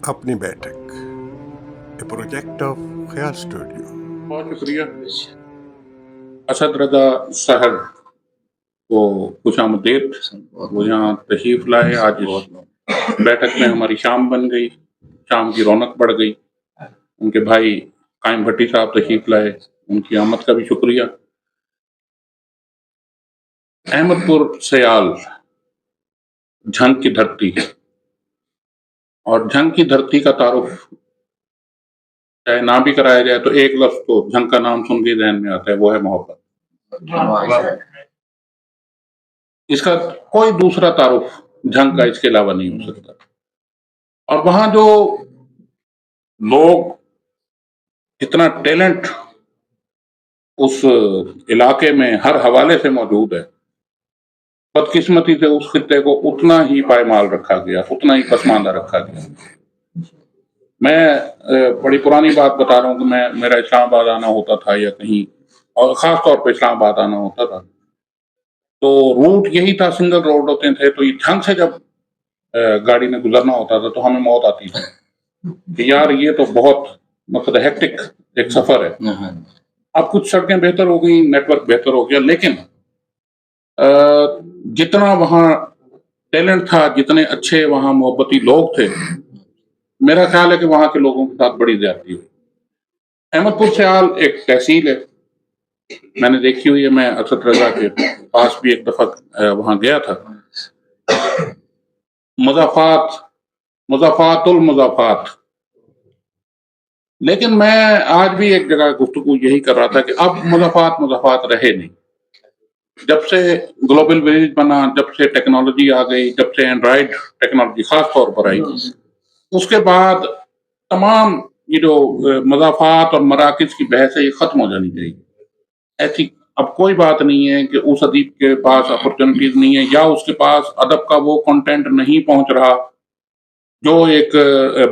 اپنی بیٹھک a project of خیال اسٹوڈیو. بہت شکریہ اسد رضا صاحب کو خوش آمدید. وہ یہاں تشریف لائے. آج بیٹھک میں ہماری شام بن گئی, شام کی رونق بڑھ گئی. ان کے بھائی قائم بھٹی صاحب تشریف لائے, ان کی آمد کا بھی شکریہ. احمد پور سیال جھنگ کی دھرتی ہے, اور جھنگ کی دھرتی کا تعارف چاہے نہ بھی کرایا جائے تو ایک لفظ تو جھنگ کا نام سن کے ذہن میں آتا ہے, وہ ہے محبت. اس کا کوئی دوسرا تعارف جھنگ کا اس کے علاوہ نہیں ہو سکتا. اور وہاں جو لوگ, اتنا ٹیلنٹ اس علاقے میں ہر حوالے سے موجود ہے, بدقسمتی سے اس خطے کو اتنا ہی پائمال رکھا گیا, اتنا ہی پسماندہ رکھا گیا. میں بڑی پرانی بات بتا رہا ہوں کہ میرا اسلام آباد آنا ہوتا تھا یا کہیں, اور خاص طور پہ اسلام آباد آنا ہوتا تھا, تو روٹ یہی تھا, سنگل روڈ ہوتے تھے. تو یہ جھنگ سے جب گاڑی میں گزرنا ہوتا تھا تو ہمیں موت آتی تھی کہ یار یہ تو بہت مطلب ہیکٹک ایک سفر ہے. اب کچھ سڑکیں بہتر ہو گئی, نیٹ ورک بہتر ہو گیا, لیکن جتنا وہاں ٹیلنٹ تھا, جتنے اچھے وہاں محبتی لوگ تھے, میرا خیال ہے کہ وہاں کے لوگوں کے ساتھ بڑی زیادتی ہوئی. احمد پور سیال ایک تحصیل ہے, میں نے دیکھی ہوئی ہے. میں اسد رضا کے پاس بھی ایک دفعہ وہاں گیا تھا. مضافات المضافات. لیکن میں آج بھی ایک جگہ گفتگو یہی کر رہا تھا کہ اب مضافات رہے نہیں. جب سے گلوبل ولیج بنا, جب سے ٹیکنالوجی آ گئی, جب سے اینڈرائڈ ٹیکنالوجی خاص طور پر آئی, اس کے بعد تمام یہ جو مضافات اور مراکز کی بحث ہے یہ ختم ہو جانی چاہیے. ایسی اب کوئی بات نہیں ہے کہ اس ادیب کے پاس اپرچونٹیز نہیں ہے, یا اس کے پاس ادب کا وہ کنٹینٹ نہیں پہنچ رہا جو ایک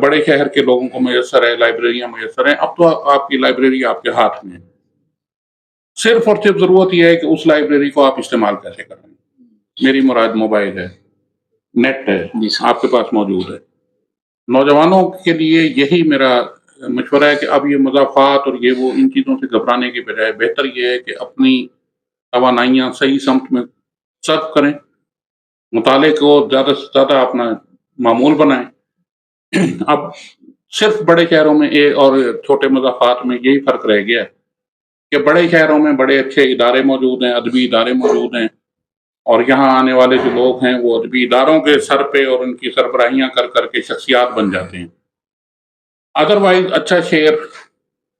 بڑے شہر کے لوگوں کو میسر ہے, لائبریریاں میسر ہیں. اب تو آپ کی لائبریری آپ کے ہاتھ میں ہے, صرف اور صرف ضرورت یہ ہے کہ اس لائبریری کو آپ استعمال کیسے کریں. میری مراد موبائل ہے, نیٹ ہے, آپ کے پاس موجود ہے. نوجوانوں کے لیے یہی میرا مشورہ ہے کہ اب یہ مضافات اور یہ وہ ان چیزوں سے گھبرانے کے بجائے بہتر یہ ہے کہ اپنی توانائیاں صحیح سمت میں صرف کریں, مطالعے کو زیادہ سے زیادہ اپنا معمول بنائیں. اب صرف بڑے شہروں میں اور چھوٹے مضافات میں یہی فرق رہ گیا ہے کہ بڑے شہروں میں بڑے اچھے ادارے موجود ہیں, ادبی ادارے موجود ہیں, اور یہاں آنے والے جو لوگ ہیں وہ ادبی اداروں کے سر پہ اور ان کی سربراہیاں کر کے شخصیات بن جاتے ہیں. ادروائز اچھا شعر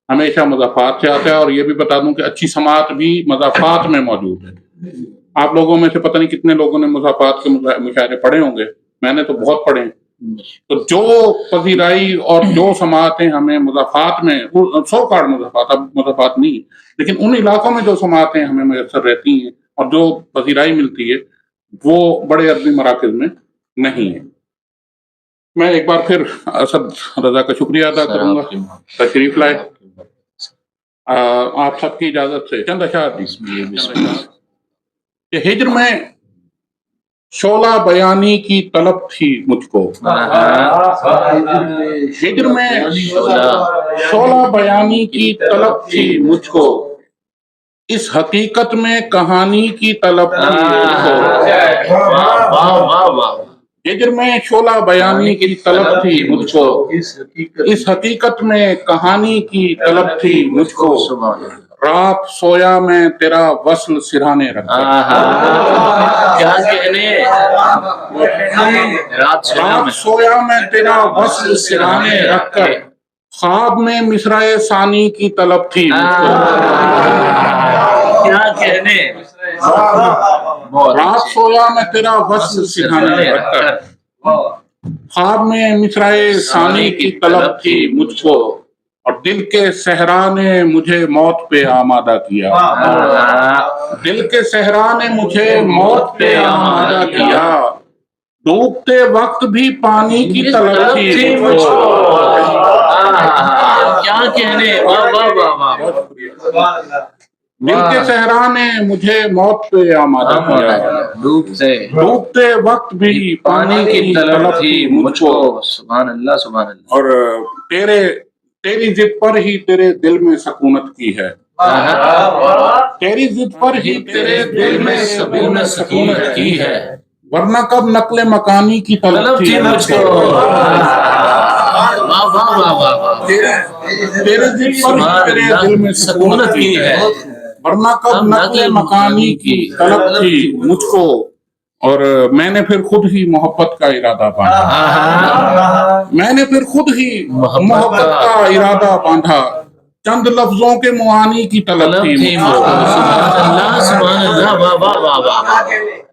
ہمیشہ مضافات سے آتا ہے. اور یہ بھی بتا دوں کہ اچھی سماعت بھی مضافات میں موجود ہے. آپ لوگوں میں سے پتہ نہیں کتنے لوگوں نے مضافات کے مشاعرے پڑھے ہوں گے, میں نے تو بہت پڑھے ہیں. تو جو پذیرائی اور جو سماعتیں ہمیں مضافات میں, سو کارڈ مضافات, اب مضافات نہیں, لیکن ان علاقوں میں جو سماعتیں ہمیں میسر رہتی ہیں اور جو پذیرائی ملتی ہے وہ بڑے ادبی مراکز میں نہیں ہے. میں ایک بار پھر اسد رضا کا شکریہ ادا کروں گا, تشریف لائے. آپ سب کی اجازت سے چند اشعار کہ ہجر میں شعلہ بیانی کی طلب تھی مجھ کو, ہجر میں شعلہ بیانی کی طلب تھی مجھ کو, اس حقیقت میں کہانی کی طلب تھی مجھ کو. ہجر میں شعلہ بیانی کی طلب تھی مجھ کو, اس حقیقت میں کہانی کی طلب تھی مجھ کو. رات سویا میں تیرا وصل سرہانے رکھا, کیا کہنے, رات سویا میں تیرا وصل سرہانے رکھ کر, خواب میں مصرعِ ثانی کی طلب تھی مجھ کو. کیا کہنے, رات سویا میں تیرا وصل سرہانے رکھ کر, خواب میں مصرعِ ثانی کی طلب تھی مجھ کو. اور دل کے صحرا نے مجھے موت پہ آمادہ کیا, دل کے صحرا نے مجھے موت پہ آمادہ کیا. ڈوبتے وقت بھی پانی کی طلب تھی مجھ کو. کیا کہنے, واہ واہ واہ واہ. دل کے صحرا نے مجھے موت پہ آمادہ کیا، ڈوبتے وقت بھی پانی کی طلب تھی مجھ کو، سبحان اللہ سبحان اللہ، اور تیری ضد پر ہی تیرے دل میں سکونت کی ہے، تیری ضد پر ہی تیرے دل میں سکونت کی ہے، ورنہ کب نقل مکانی کی طلب تھی مجھ کو، واہ واہ واہ واہ واہ، تیرے ضد پر ہی تیرے دل میں سکونت کی ہے، ورنہ کب نقل مکانی کی طلب تھی مجھ کو، اور میں نے پھر خود ہی محبت کا ارادہ باندھا، میں نے پھر خود ہی محبت کا ارادہ باندھا، چند لفظوں کے معانی کی طلب تھی مجھ کو، سبحان اللہ سبحان اللہ، واہ واہ واہ واہ،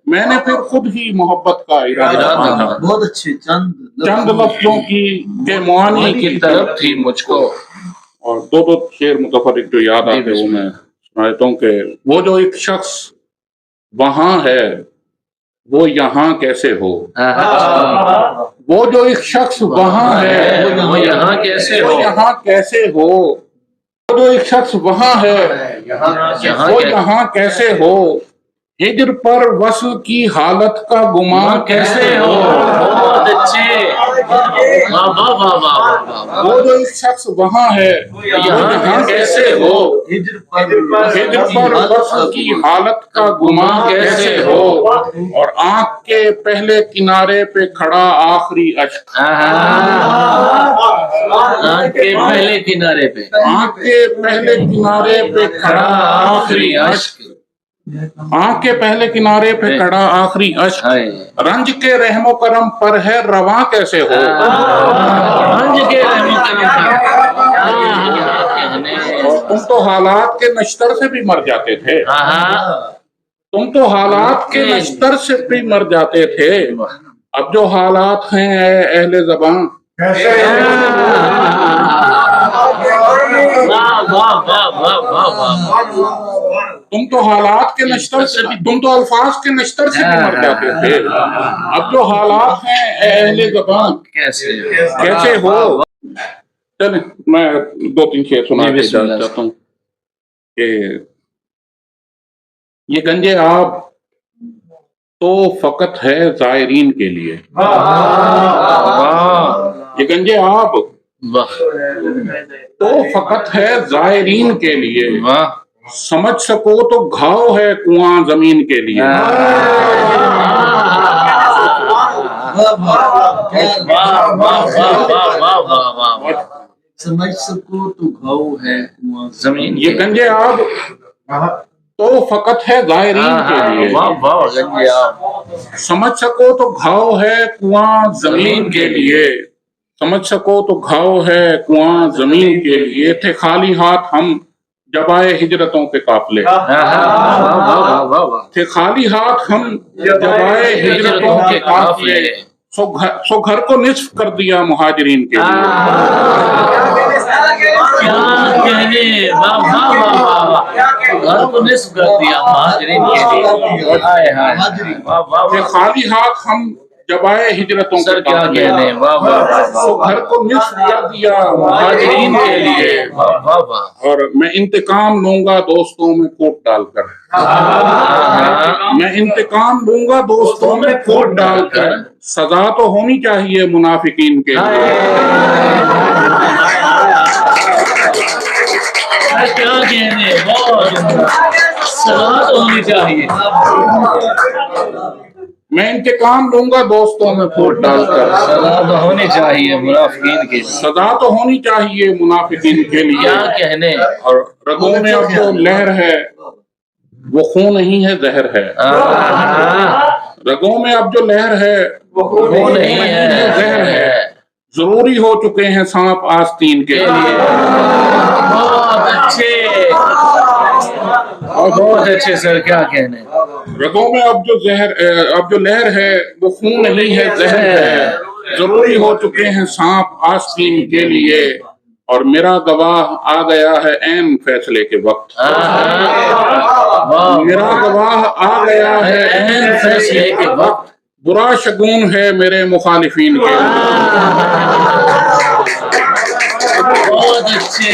میں نے پھر خود ہی محبت کا ارادہ باندھا، بہت اچھے، چند لفظوں کے معانی کی طلب تھی مجھ کو۔ اور دو شعر متفرق جو یاد آتے وہ میں سناتا ہوں کہ وہ جو ایک شخص وہاں ہے وہ یہاں کیسے ہو، وہ جو ایک شخص وہاں ہے وہ یہاں کیسے وہ ہو، یہاں کیسے ہو، وہ جو ایک شخص وہاں ہے وہ یہاں کیسے ہو، ہجر پر وصل کی حالت کا گمان کیسے ہو، بہت اچھے، واہ واہ واہ واہ واہ، وہ جو ایک شخص وہاں ہے وہ یہاں کیسے ہو، ہجر پر وصل کی حالت کا گمان کیسے ہو، اور آنکھ کے پہلے کنارے پہ کھڑا آخری اشک، آنکھ کے پہلے کنارے پہ، آنکھ کے پہلے کنارے پہ کھڑا آخری اشک، آنکھ کے پہلے کنارے پہ کھڑا آخری اشک، رنج کے رحم و کرم پر ہے رواں کیسے ہو، رنج کے رحم و کرم پر، اور تم تو حالات کے نشتر سے بھی مر جاتے تھے، تم تو حالات کے نشتر سے بھی مر جاتے تھے، اب جو حالات ہیں اے اہل زبان، تم تو حالات کے نشتر سے بھی، تم تو الفاظ کے نشتر سے بھی مر جاتے تھے، اب جو حالات ہیں اے اہل زبان کیسے ہو۔ چلیں میں دو تین شعر سنا کے چاہتا ہوں کہ یہ گنجے آب تو فقط ہے زائرین کے لیے، یہ گنجے آب تو فقط ہے زائرین کے لیے، سمجھ سکو تو گھاؤ ہے کنواں زمین کے لیے، سمجھ سکو تو گھاؤ ہے زمین، یہ گنجے آب تو فقط ہے زائرین کے لیے، سمجھ سکو تو گھاؤ ہے کنواں زمین کے لیے، سمجھ سکو تو گھاؤ ہے کنواں زمین کے لیے، تھے خالی ہاتھ ہم جب آئے ہجرتوں کے قافلے، تھے خالی ہاتھ ہم جب آئے ہجرتوں کے قافلے، سو گھر کو نصف کر دیا مہاجرین کے لیے، کیا کہنے، گھر کو نصف کر دیا مہاجرین کے لیے، تھے خالی ہاتھ ہم جب آئے ہجرتوں کے قافلے، سو گھر کو نصف کر دیا مہاجرین کے لیے، اور میں انتقام لوں گا دوستوں میں کوٹ ڈال کر، میں انتقام لوں گا دوستوں میں کوٹ ڈال کر، سزا تو ہونی چاہیے منافقین کے لیے، کیا کہنے، سزا تو ہونی چاہیے، میں انتقام لوں گا دوستوں میں کوٹ ڈال کر، سزا تو ہونی چاہیے منافقین کے لیے، سزا تو ہونی چاہیے منافقین کے لیے، کیا کہنے، اور رگوں میں اب جو لہر ہے وہ خون نہیں ہے زہر ہے، رگوں میں اب جو لہر ہے وہ خون نہیں ہے زہر ہے، ضروری ہو چکے ہیں سانپ آستین کے لیے، بہت اچھے، بہت اچھے سر، کیا کہنے، رگوں میں اب جو لہر ہے وہ خون نہیں ہے زہر ہے، ضروری ہو چکے ہیں سانپ آستین کے لیے، اور میرا گواہ آ گیا ہے عین فیصلے کے وقت، میرا گواہ آ گیا ہے عین فیصلے کے وقت، برا شگون ہے میرے مخالفین کے لیے، بہت اچھے،